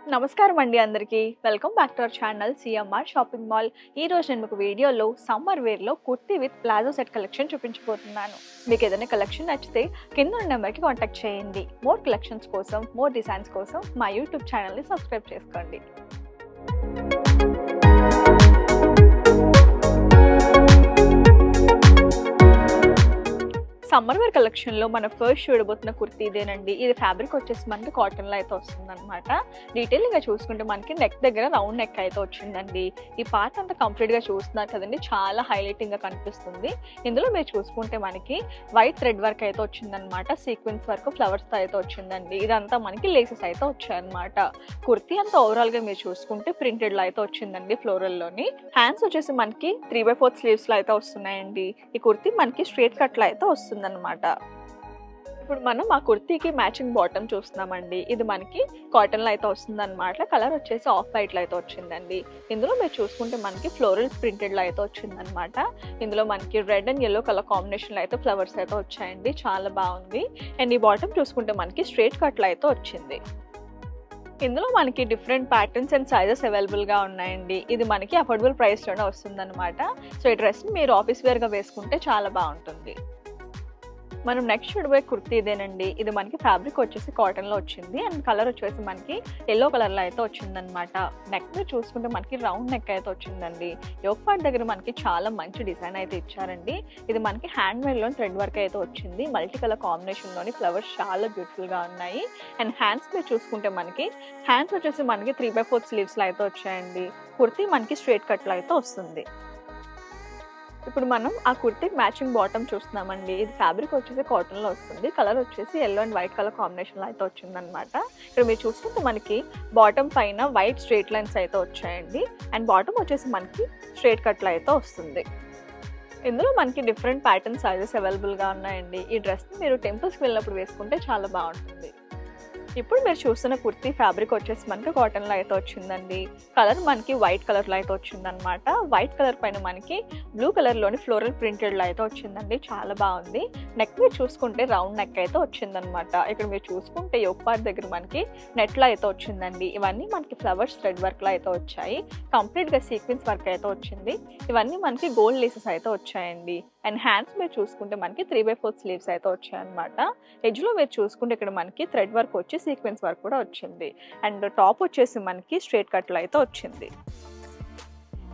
నమస్కారం అండి అందరికీ. Welcome back to our channel CMR shopping mall. ఈ రోజు నేను మీకు వీడియోలో సమ్మర్ వేర్లో kurti with palazzo set collection చూపించబోతున్నాను. మీకు ఏదైనా కలెక్షన్ నచ్చితే కింద ఉన్న నెంబర్కి కాంటాక్ట్ చేయండి. మోర్ కలెక్షన్స్ కోసం, మోర్ డిజైన్స్ కోసం మా యూట్యూబ్ ఛానల్ని సబ్స్క్రైబ్ చేసుకోండి. సమ్మర్ వేర్ కలెక్షన్లో మన ఫస్ట్ చూడబోతున్న కుర్తీ ఇదేనండి. ఇది ఫ్యాబ్రిక్ వచ్చేసి మనకి కాటన్లో అయితే వస్తుంది అనమాట. డీటెయిల్గా చూసుకుంటే మనకి నెక్ దగ్గర రౌండ్ నెక్ అయితే వచ్చిందండి. ఈ పార్ట్ అంతా కంప్లీట్గా చూస్తున్నారు కదండి, చాలా హైలైటింగ్గా కనిపిస్తుంది. ఇందులో మీరు చూసుకుంటే మనకి వైట్ థ్రెడ్ వర్క్ అయితే వచ్చిందనమాట. సీక్వెన్స్ వర్క్ ఫ్లవర్స్తో అయితే వచ్చిందండి. ఇదంతా మనకి లేసెస్ అయితే వచ్చాయన్నమాట. కుర్తీ అంతా ఓవరాల్గా మీరు చూసుకుంటే ప్రింటెడ్లో అయితే వచ్చిందండి ఫ్లోరల్లోని. హ్యాండ్స్ వచ్చేసి మనకి 3/4 స్లీవ్స్లో అయితే వస్తున్నాయండి. ఈ కుర్తీ మనకి స్ట్రేట్ కట్లో అయితే వస్తుంది అన్నమాట. ఇప్పుడు మనం ఆ కుర్తీకి మ్యాచింగ్ బాటమ్ చూస్తున్నామండి. ఇది మనకి కాటన్లో అయితే వస్తుంది అనమాట. కలర్ వచ్చేసి ఆఫ్ వైట్లో అయితే వచ్చిందండి. ఇందులో మీరు చూసుకుంటే మనకి ఫ్లోరల్ ప్రింటెడ్లో అయితే వచ్చిందనమాట. ఇందులో మనకి రెడ్ అండ్ ఎల్లో కలర్ కాంబినేషన్లో అయితే ఫ్లవర్స్ అయితే వచ్చాయండి. చాలా బాగుంది. అండ్ ఈ బాటమ్ చూసుకుంటే మనకి స్ట్రేట్ కట్లో అయితే వచ్చింది. ఇందులో మనకి డిఫరెంట్ ప్యాటర్న్స్ అండ్ సైజెస్ అవైలబుల్గా ఉన్నాయండి. ఇది మనకి అఫోర్డబుల్ ప్రైస్లోనే వస్తుందన్నమాట. సో ఈ డ్రెస్ని మీరు ఆఫీస్ వేర్గా వేసుకుంటే చాలా బాగుంటుంది. మనం నెక్స్ట్ చూడబోయే కుర్తీ ఇదేనండి. ఇది మనకి ఫ్యాబ్రిక్ వచ్చేసి కాటన్లో వచ్చింది అండ్ కలర్ వచ్చేసి మనకి ఎల్లో కలర్లో అయితే వచ్చిందనమాట. నెక్ మీద చూసుకుంటే మనకి రౌండ్ నెక్ అయితే వచ్చిందండి. యోక్ పార్ట్ దగ్గర మనకి చాలా మంచి డిజైన్ అయితే ఇచ్చారండి. ఇది మనకి హ్యాండ్ మేడ్లో థ్రెడ్ వర్క్ అయితే వచ్చింది. మల్టీ కలర్ కాంబినేషన్లోని ఫ్లవర్స్ చాలా బ్యూటిఫుల్గా ఉన్నాయి. అండ్ హ్యాండ్స్ మీద చూసుకుంటే మనకి హ్యాండ్స్ వచ్చేసి మనకి 3/4 స్లీవ్స్లో అయితే వచ్చాయండి. కుర్తీ మనకి స్ట్రేట్ కట్లో అయితే వస్తుంది. ఇప్పుడు మనం ఆ కుర్తీకి మ్యాచింగ్ బాటమ్ చూస్తున్నామండి. ఇది ఫ్యాబ్రిక్ వచ్చేసి కాటన్లో వస్తుంది. కలర్ వచ్చేసి ఎల్లో అండ్ వైట్ కలర్ కాంబినేషన్లో అయితే వచ్చిందనమాట. ఇక్కడ మీరు చూసుకుంటే మనకి బాటమ్ పైన వైట్ స్ట్రేట్ లైన్స్ అయితే వచ్చాయండి. అండ్ బాటమ్ వచ్చేసి మనకి స్ట్రేట్ కట్లో అయితే వస్తుంది. ఇందులో మనకి డిఫరెంట్ ప్యాటర్న్ సైజెస్ అవైలబుల్గా ఉన్నాయండి. ఈ డ్రెస్ని మీరు టెంపుల్స్కి వెళ్ళినప్పుడు వేసుకుంటే చాలా బాగుంటుంది. ఇప్పుడు మీరు చూస్తున్న కుర్తీ ఫ్యాబ్రిక్ వచ్చేసి మనకి కాటన్లో అయితే వచ్చిందండి. కలర్ మనకి వైట్ కలర్లో అయితే వచ్చిందనమాట. వైట్ కలర్ పైన మనకి బ్లూ కలర్లోని ఫ్లోరల్ ప్రింటెడ్లో అయితే వచ్చిందండి. చాలా బాగుంది. నెక్ మీరు చూసుకుంటే రౌండ్ నెక్ అయితే వచ్చిందనమాట. ఇక్కడ మీరు చూసుకుంటే యోక్ పార్ట్ దగ్గర మనకి నెట్లో అయితే వచ్చిందండి. ఇవన్నీ మనకి ఫ్లవర్స్ థ్రెడ్ వర్క్లో అయితే వచ్చాయి. కంప్లీట్గా సీక్వెన్స్ వర్క్ అయితే వచ్చింది. ఇవన్నీ మనకి గోల్డ్ లేసెస్ అయితే వచ్చాయండి. అండ్ హ్యాండ్స్ మీరు చూసుకుంటే మనకి 3/4 స్లీవ్స్ అయితే వచ్చాయన్నమాట. ఎడ్జ్లో మీరు చూసుకుంటే ఇక్కడ మనకి థ్రెడ్ వర్క్ వచ్చి సీక్వెన్స్ వర్క్ కూడా వచ్చింది. అండ్ టాప్ వచ్చేసి మనకి స్ట్రేట్ కట్లో అయితే వచ్చింది.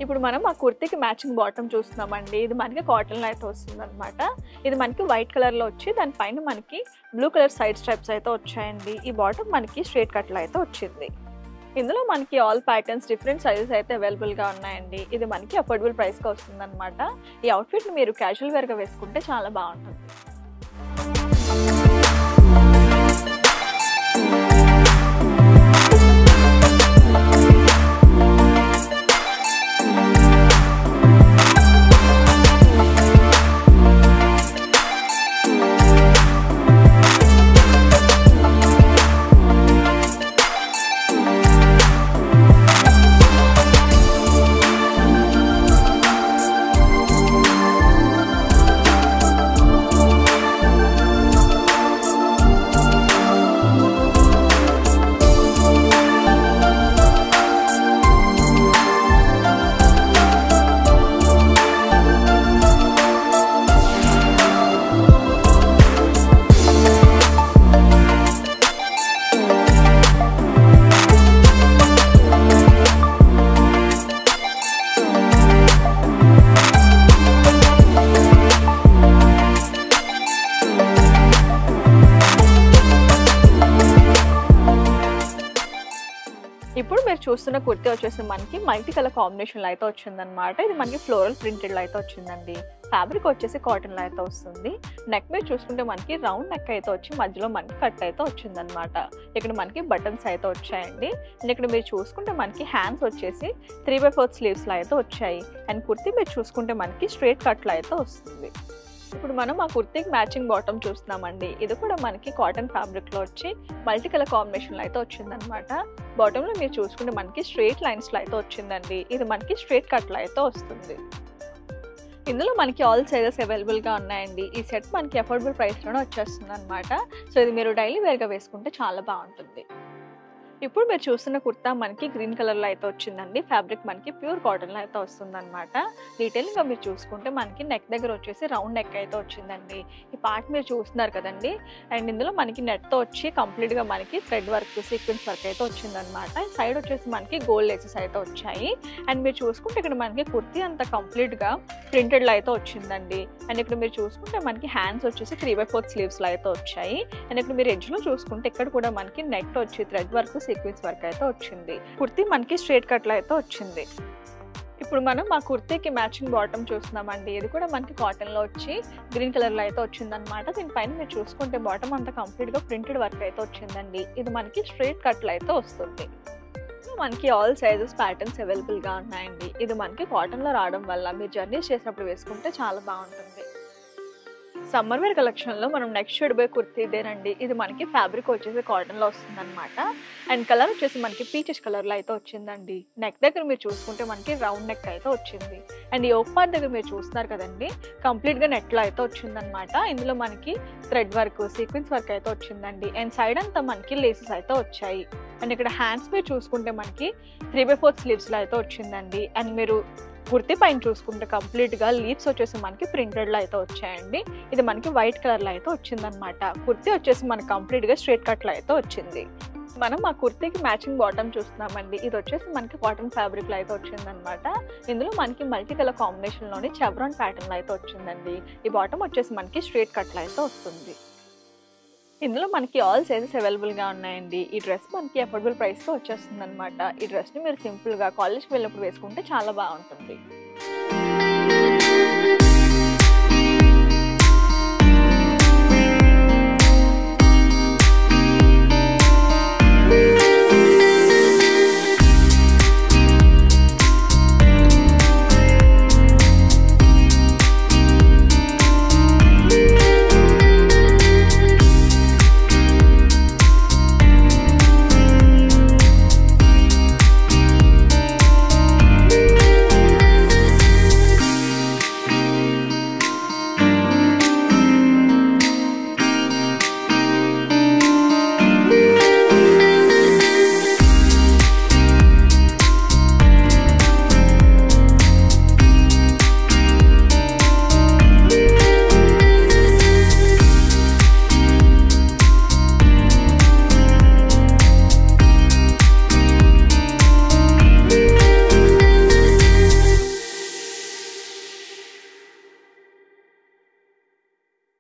ఇప్పుడు మనం ఆ కుర్తీకి మ్యాచింగ్ బాటమ్ చూస్తున్నామండి. ఇది మనకి కాటన్లో అయితే వస్తుంది అనమాట. ఇది మనకి వైట్ కలర్లో వచ్చి దానిపైన మనకి బ్లూ కలర్ సైడ్ స్ట్రైప్స్ అయితే వచ్చాయండి. ఈ బాటమ్ మనకి స్ట్రేట్ కట్లో అయితే వచ్చింది. ఇందులో మనకి ఆల్ ప్యాటర్న్స్ డిఫరెంట్ సైజెస్ అయితే అవైలబుల్గా ఉన్నాయండి. ఇది మనకి అఫోర్డబుల్ ప్రైస్గా వస్తుంది అనమాట. ఈ అవుట్ఫిట్ని మీరు క్యాజువల్ వేర్గా వేసుకుంటే చాలా బాగుంటుంది. ఇప్పుడు మీరు చూస్తున్న కుర్తీ వచ్చేసి మనకి మల్టీ కలర్ కాంబినేషన్లో అయితే వచ్చిందనమాట. ఇది మనకి ఫ్లోరల్ ప్రింటెడ్లో అయితే వచ్చిందండి. ఫ్యాబ్రిక్ వచ్చేసి కాటన్లో అయితే వస్తుంది. నెక్ మీద చూసుకుంటే మనకి రౌండ్ నెక్ అయితే వచ్చి మధ్యలో మనకి కట్ అయితే వచ్చిందనమాట. ఇక్కడ మనకి బటన్స్ అయితే వచ్చాయండి. అండ్ ఇక్కడ మీరు చూసుకుంటే మనకి హ్యాండ్స్ వచ్చేసి 3/4 స్లీవ్స్లో అయితే వచ్చాయి. అండ్ కుర్తీ మీరు చూసుకుంటే మనకి స్ట్రేట్ కట్లో అయితే వస్తుంది. ఇప్పుడు మనం ఆ కుర్తీకి మ్యాచింగ్ బాటమ్ చూస్తున్నామండి. ఇది కూడా మనకి కాటన్ ఫ్యాబ్రిక్లో వచ్చి మల్టీ కలర్ కాంబినేషన్లో అయితే వచ్చిందనమాట. బాటంలో మీరు చూసుకుంటే మనకి స్ట్రేట్ లైన్స్లో అయితే వచ్చిందండి. ఇది మనకి స్ట్రేట్ కట్లో అయితే వస్తుంది. ఇందులో మనకి ఆల్ సైజెస్ అవైలబుల్గా ఉన్నాయండి. ఈ సెట్ మనకి అఫోర్డబుల్ ప్రైస్లోనే వచ్చేస్తుంది అనమాట. సో ఇది మీరు డైలీ వేర్గా వేసుకుంటే చాలా బాగుంటుంది. ఇప్పుడు మీరు చూస్తున్న కుర్తా మనకి గ్రీన్ కలర్‌లో అయితే వచ్చిందండి. ఫ్యాబ్రిక్ మనకి ప్యూర్ కాటన్‌లో అయితే వస్తుందనమాట. డీటెయిలింగ్‌గా మీరు చూసుకుంటే మనకి నెక్ దగ్గర వచ్చేసి రౌండ్ నెక్ అయితే వచ్చిందండి. ఈ పార్ట్ మీరు చూస్తున్నారు కదండీ! అండ్ ఇందులో మనకి నెట్‌తో వచ్చి కంప్లీట్‌గా మనకి థ్రెడ్ వర్క్, సీక్వెన్స్ వర్క్ అయితే వచ్చిందనమాట. సైడ్ వచ్చేసి మనకి గోల్డ్ లేసెస్ అయితే వచ్చాయి. అండ్ మీరు చూసుకుంటే ఇక్కడ మనకి కుర్తీ అంతా కంప్లీట్‌గా ప్రింటెడ్‌లో అయితే వచ్చిందండి. అండ్ ఇక్కడ మీరు చూసుకుంటే మనకి హ్యాండ్స్ వచ్చేసి 3/4 స్లీవ్స్‌లో అయితే వచ్చాయి. అండ్ ఇక్కడ మీరు ఎడ్జ్‌లో చూసుకుంటే ఇక్కడ కూడా మనకి నెట్ వచ్చి థ్రెడ్ వర్క్, సీక్వెన్స్ వర్క్ అయితే వచ్చింది. కుర్తీ మనకి స్ట్రెయిట్ కట్‌లో అయితే వచ్చింది. ఇప్పుడు మనం ఆ కుర్తీకి మ్యాచింగ్ బాటమ్ చూస్తున్నామండి. ఇది కూడా మనకి కాటన్‌లో వచ్చి గ్రీన్ కలర్‌లో అయితే వచ్చిందనమాట. దీనిపైన మీరు చూసుకుంటే బాటమ్ అంతా కంప్లీట్‌గా ప్రింటెడ్ వర్క్ అయితే వచ్చిందండి. ఇది మనకి స్ట్రెయిట్ కట్‌లో అయితే వస్తుంది. మనకి ఆల్ సైజెస్ ప్యాటర్న్స్ అవైలబుల్‌గా ఉన్నాయండి. ఇది మనకి కాటన్‌లో రావడం వల్ల మీరు జర్నీస్ చేసినప్పుడు వేసుకుంటే చాలా బాగుంటుంది. సమ్మర్ వేర్ కలెక్షన్‌లో మనం నెక్స్ట్ చూడబోయే కుర్తీ ఇదేనండి. ఇది మనకి ఫ్యాబ్రిక్ వచ్చేసి కాటన్‌లో వస్తుందనమాట. అండ్ కలర్ వచ్చేసి మనకి పీచెస్ కలర్‌లో అయితే వచ్చిందండి. నెక్ దగ్గర మీరు చూసుకుంటే మనకి రౌండ్ నెక్ అయితే వచ్చింది. అండ్ యోక్ పార్ట్ దగ్గర మీరు చూస్తున్నారు కదండీ! కంప్లీట్‌గా నెట్‌లో అయితే వచ్చిందనమాట. ఇందులో మనకి థ్రెడ్ వర్క్, సీక్వెన్స్ వర్క్ అయితే వచ్చిందండి. అండ్ సైడ్ అంతా మనకి లేసెస్ అయితే వచ్చాయి. అండ్ ఇక్కడ హ్యాండ్స్ మీరు చూసుకుంటే మనకి 3/4 స్లీవ్స్‌లో అయితే వచ్చిందండి. అండ్ మీరు కుర్తీ పైన చూసుకుంటే కంప్లీట్‌గా లీవ్స్ వచ్చేసి మనకి ప్రింటెడ్‌లో అయితే వచ్చాయండి. ఇది మనకి వైట్ కలర్‌లో అయితే వచ్చిందనమాట. కుర్తీ వచ్చేసి మనకి కంప్లీట్‌గా స్ట్రెయిట్ కట్‌లో అయితే వచ్చింది. మనం ఆ కుర్తీకి మ్యాచింగ్ బాటమ్ చూస్తున్నామండి. ఇది వచ్చేసి మనకి కాటన్ ఫ్యాబ్రిక్‌లో అయితే వచ్చిందనమాట. ఇందులో మనకి మల్టీ కలర్ కాంబినేషన్‌లోని చెవ్రాన్ ప్యాటర్న్‌లో అయితే వచ్చిందండి. ఈ బాటమ్ వచ్చేసి మనకి స్ట్రెయిట్ కట్‌లో అయితే వస్తుంది. ఇందులో మనకి ఆల్ సైజెస్ అవైలబుల్‌గా ఉన్నాయండి. ఈ డ్రెస్ మనకి అఫోర్డబుల్ ప్రైస్‌తో వచ్చేస్తుందనమాట. ఈ డ్రెస్‌ని మీరు సింపుల్‌గా కాలేజ్‌కి వెళ్ళినప్పుడు వేసుకుంటే చాలా బాగుంటుంది.